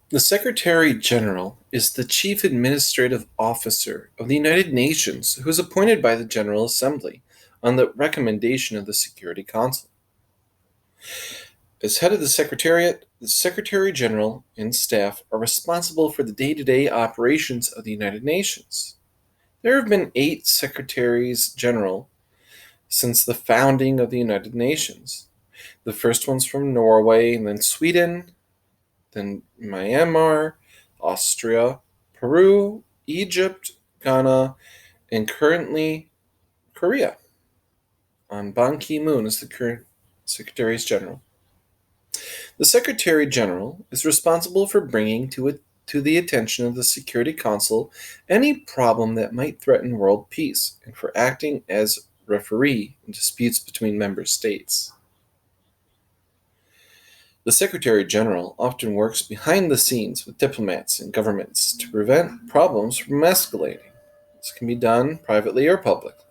The Secretary General is the chief administrative officer of the United Nations who is appointed by the General Assembly on the recommendation of the Security Council. As head of the Secretariat, the Secretary General and staff are responsible for the day to day operations of the United Nations. There have been 8 Secretaries General since the founding of the United Nations. The first one's from Norway, and then Sweden, then Myanmar, Austria, Peru, Egypt, Ghana, and currently Korea. Ban Ki-moon is the current Secretary General. The Secretary General is responsible for bringing to the attention of the Security Council any problem that might threaten world peace and for acting as referee in disputes between member states. The Secretary General often works behind the scenes with diplomats and governments to prevent problems from escalating. This can be done privately or publicly.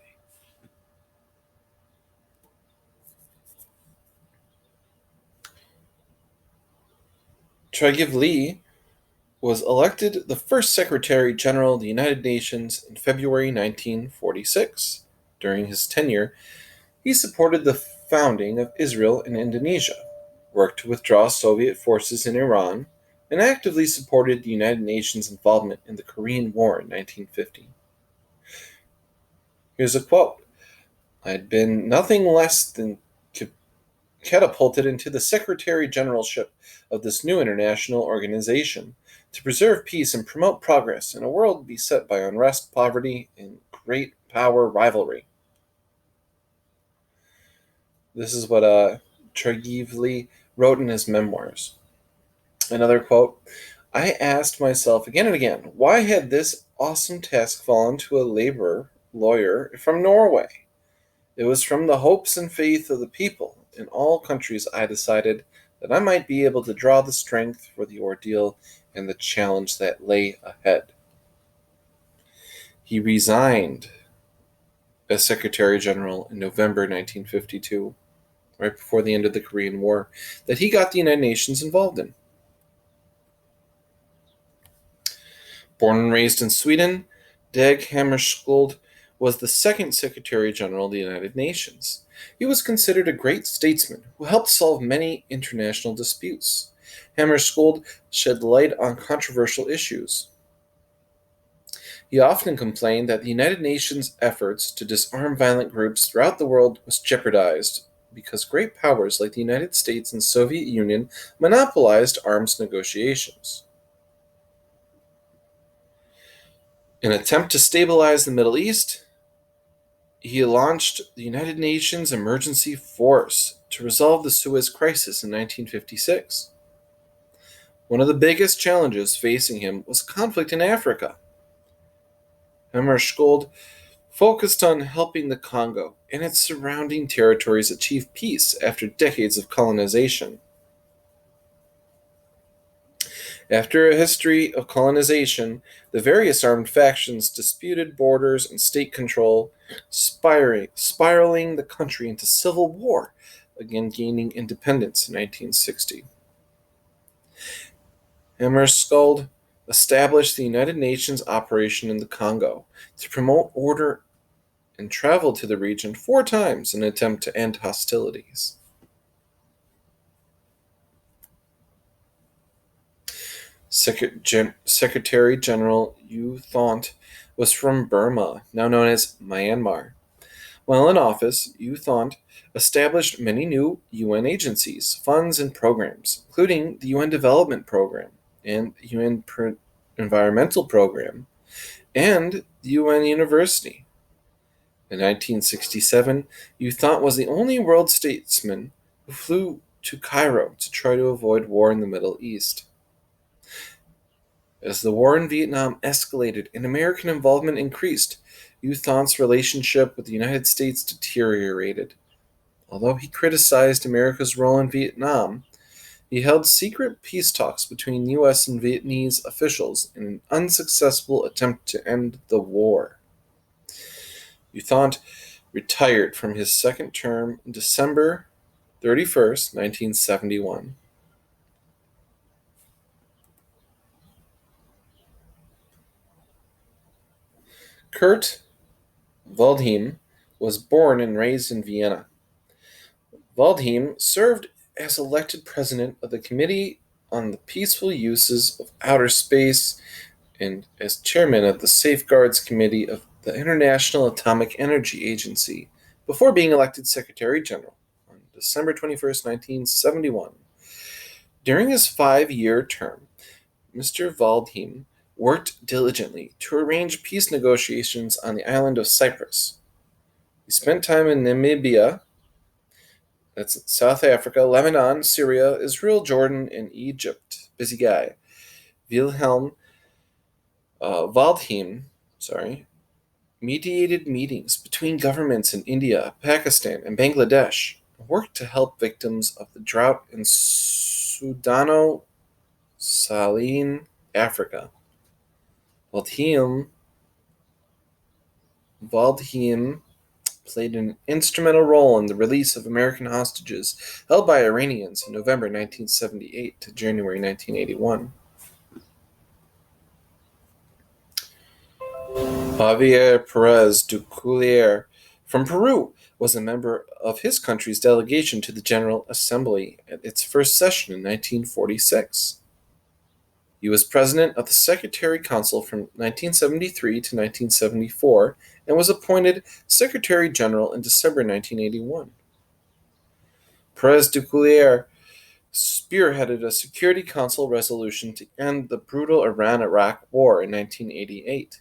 Tragiv Lee was elected the first Secretary General of the United Nations in February 1946. During his tenure, he supported the founding of Israel and Indonesia, worked to withdraw Soviet forces in Iran, and actively supported the United Nations' involvement in the Korean War in 1950. Here's a quote: I had been nothing less than catapulted into the Secretary Generalship of this new international organization to preserve peace and promote progress in a world beset by unrest, poverty, and great power rivalry. This is what Tragiv wrote in his memoirs. Another quote: I asked myself again and again, why had this awesome task fallen to a labor lawyer from Norway? It was from the hopes and faith of the people in all countries I decided that I might be able to draw the strength for the ordeal and the challenge that lay ahead. He resigned as Secretary General in November 1952, right before the end of the Korean War, that he got the United Nations involved in. Born and raised in Sweden, Dag Hammarskjöld was the second Secretary General of the United Nations. He was considered a great statesman who helped solve many international disputes. Hammarskjöld shed light on controversial issues. He often complained that the United Nations' efforts to disarm violent groups throughout the world was jeopardized because great powers like the United States and Soviet Union monopolized arms negotiations. In an attempt to stabilize the Middle East, he launched the United Nations Emergency Force to resolve the Suez Crisis in 1956. One of the biggest challenges facing him was conflict in Africa. Hammarskjöld focused on helping the Congo and its surrounding territories achieve peace after decades of colonization. After a history of colonization, the various armed factions disputed borders and state control, spiraling the country into civil war, again gaining independence in 1960. Hammarskjöld established the United Nations operation in the Congo to promote order and traveled to the region 4 times in an attempt to end hostilities. Secretary General U Thant was from Burma, now known as Myanmar. While in office, U Thant established many new UN agencies, funds, and programs, including the UN Development Program and UN Environmental Program and the UN University. In 1967, U Thant was the only world statesman who flew to Cairo to try to avoid war in the Middle East. As the war in Vietnam escalated and American involvement increased, U Thant's relationship with the United States deteriorated. Although he criticized America's role in Vietnam, he held secret peace talks between U.S. and Vietnamese officials in an unsuccessful attempt to end the war. U Thant retired from his second term on December 31st, 1971. Kurt Waldheim was born and raised in Vienna. Waldheim served as elected president of the Committee on the Peaceful Uses of Outer Space and as chairman of the Safeguards Committee of the International Atomic Energy Agency before being elected Secretary General on December 21st, 1971. During his 5-year term, Mr. Waldheim worked diligently to arrange peace negotiations on the island of Cyprus. He spent time in Namibia, that's South Africa, Lebanon, Syria, Israel, Jordan, and Egypt. Busy guy. Wilhelm Waldheim, mediated meetings between governments in India, Pakistan, and Bangladesh, and worked to help victims of the drought in Sudano-Saline, Africa. Waldheim played an instrumental role in the release of American hostages held by Iranians in November 1978 to January 1981. Javier Perez Duculier from Peru was a member of his country's delegation to the General Assembly at its first session in 1946. He was president of the Secretary Council from 1973 to 1974 and was appointed Secretary General in December 1981. Perez Duculier spearheaded a Security Council resolution to end the brutal Iran-Iraq War in 1988.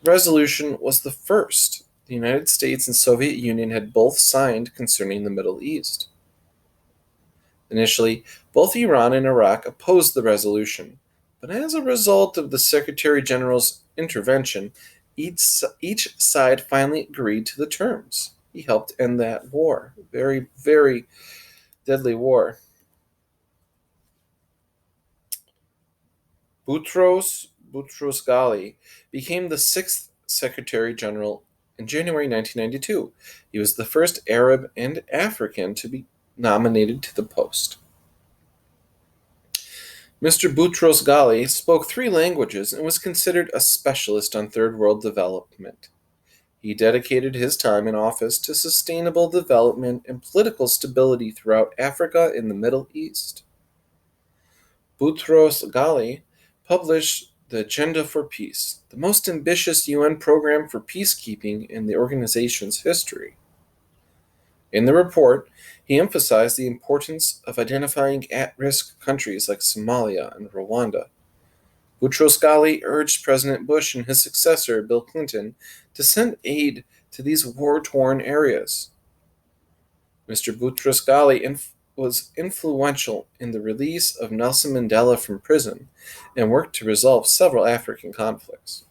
The resolution was the first the United States and Soviet Union had both signed concerning the Middle East. Initially, both Iran and Iraq opposed the resolution, but as a result of the Secretary General's intervention, each side finally agreed to the terms. He helped end that war. Very, very deadly war. Boutros Ghali became the sixth Secretary General in January 1992. He was the first Arab and African to be nominated to the post. Mr. Boutros Ghali spoke 3 languages and was considered a specialist on Third World development. He dedicated his time in office to sustainable development and political stability throughout Africa and the Middle East. Boutros Ghali published the Agenda for Peace, the most ambitious UN program for peacekeeping in the organization's history. In the report, he emphasized the importance of identifying at-risk countries like Somalia and Rwanda. Boutros Ghali urged President Bush and his successor, Bill Clinton, to send aid to these war-torn areas. Mr. Boutros Ghali was influential in the release of Nelson Mandela from prison and worked to resolve several African conflicts.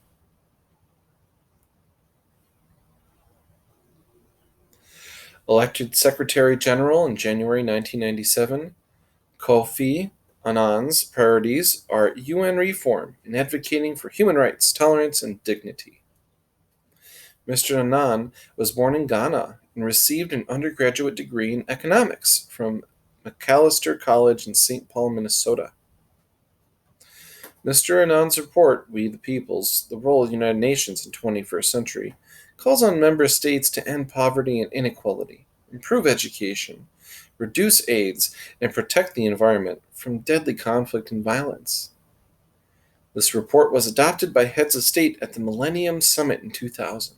Elected Secretary General in January 1997, Kofi Annan's priorities are UN reform and advocating for human rights, tolerance, and dignity. Mr. Annan was born in Ghana and received an undergraduate degree in economics from Macalester College in St. Paul, Minnesota. Mr. Annan's report, We the Peoples, the Role of the United Nations in the 21st Century, calls on member states to end poverty and inequality, improve education, reduce AIDS, and protect the environment from deadly conflict and violence. This report was adopted by heads of state at the Millennium Summit in 2000.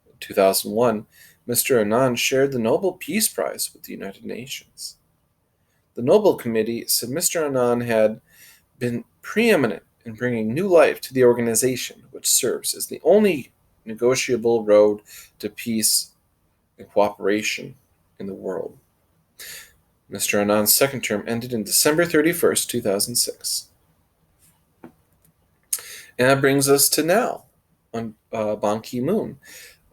In 2001, Mr. Annan shared the Nobel Peace Prize with the United Nations. The Nobel Committee said Mr. Annan had been preeminent in bringing new life to the organization, which serves as the only negotiable road to peace and cooperation in the world. Mr. Annan's second term ended in December 31st, 2006. And that brings us to now, on Ban Ki-moon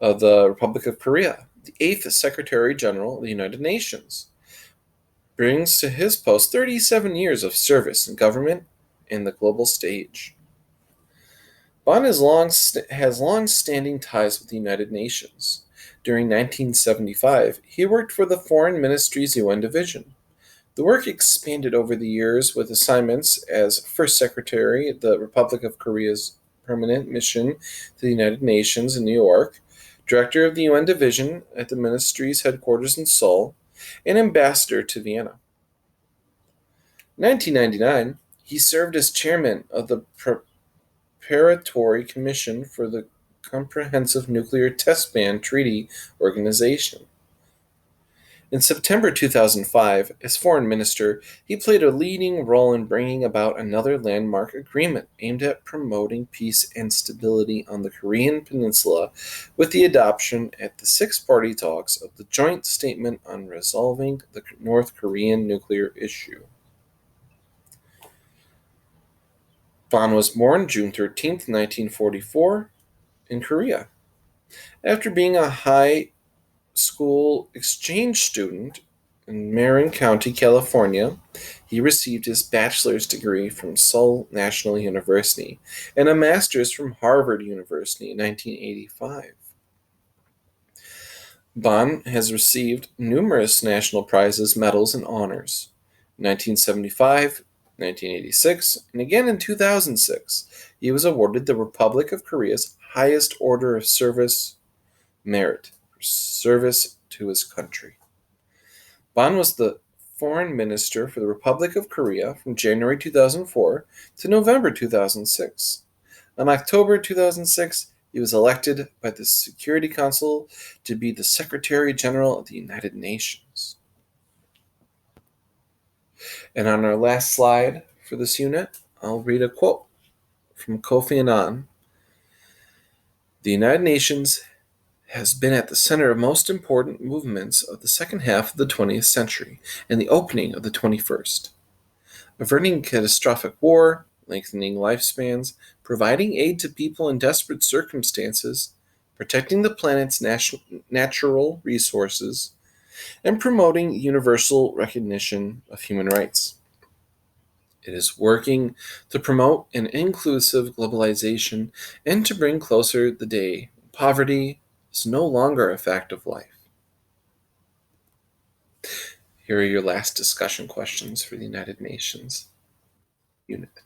of the Republic of Korea, the 8th Secretary General of the United Nations, brings to his post 37 years of service in government and the global stage. Ban has long-standing ties with the United Nations. During 1975, he worked for the Foreign Ministry's UN Division. The work expanded over the years with assignments as First Secretary at the Republic of Korea's Permanent Mission to the United Nations in New York, Director of the UN Division at the Ministry's headquarters in Seoul, and Ambassador to Vienna. In 1999, he served as chairman of the Preparatory Commission for the Comprehensive Nuclear Test Ban Treaty Organization. In September 2005, as foreign minister, he played a leading role in bringing about another landmark agreement aimed at promoting peace and stability on the Korean Peninsula with the adoption at the six-party talks of the Joint Statement on Resolving the North Korean Nuclear Issue. Bon was born June 13, 1944, in Korea. After being a high school exchange student in Marin County, California, he received his bachelor's degree from Seoul National University and a master's from Harvard University in 1985. Bon has received numerous national prizes, medals, and honors. In 1975, 1986, and again in 2006, he was awarded the Republic of Korea's highest order of service merit for service to his country. Bon was the foreign minister for the Republic of Korea from January 2004 to November 2006. In October 2006, he was elected by the Security Council to be the Secretary General of the United Nations. And on our last slide for this unit, I'll read a quote from Kofi Annan. The United Nations has been at the center of most important movements of the second half of the 20th century and the opening of the 21st. Averting catastrophic war, lengthening lifespans, providing aid to people in desperate circumstances, protecting the planet's natural resources, and promoting universal recognition of human rights. It is working to promote an inclusive globalization and to bring closer the day when poverty is no longer a fact of life. Here are your last discussion questions for the United Nations unit.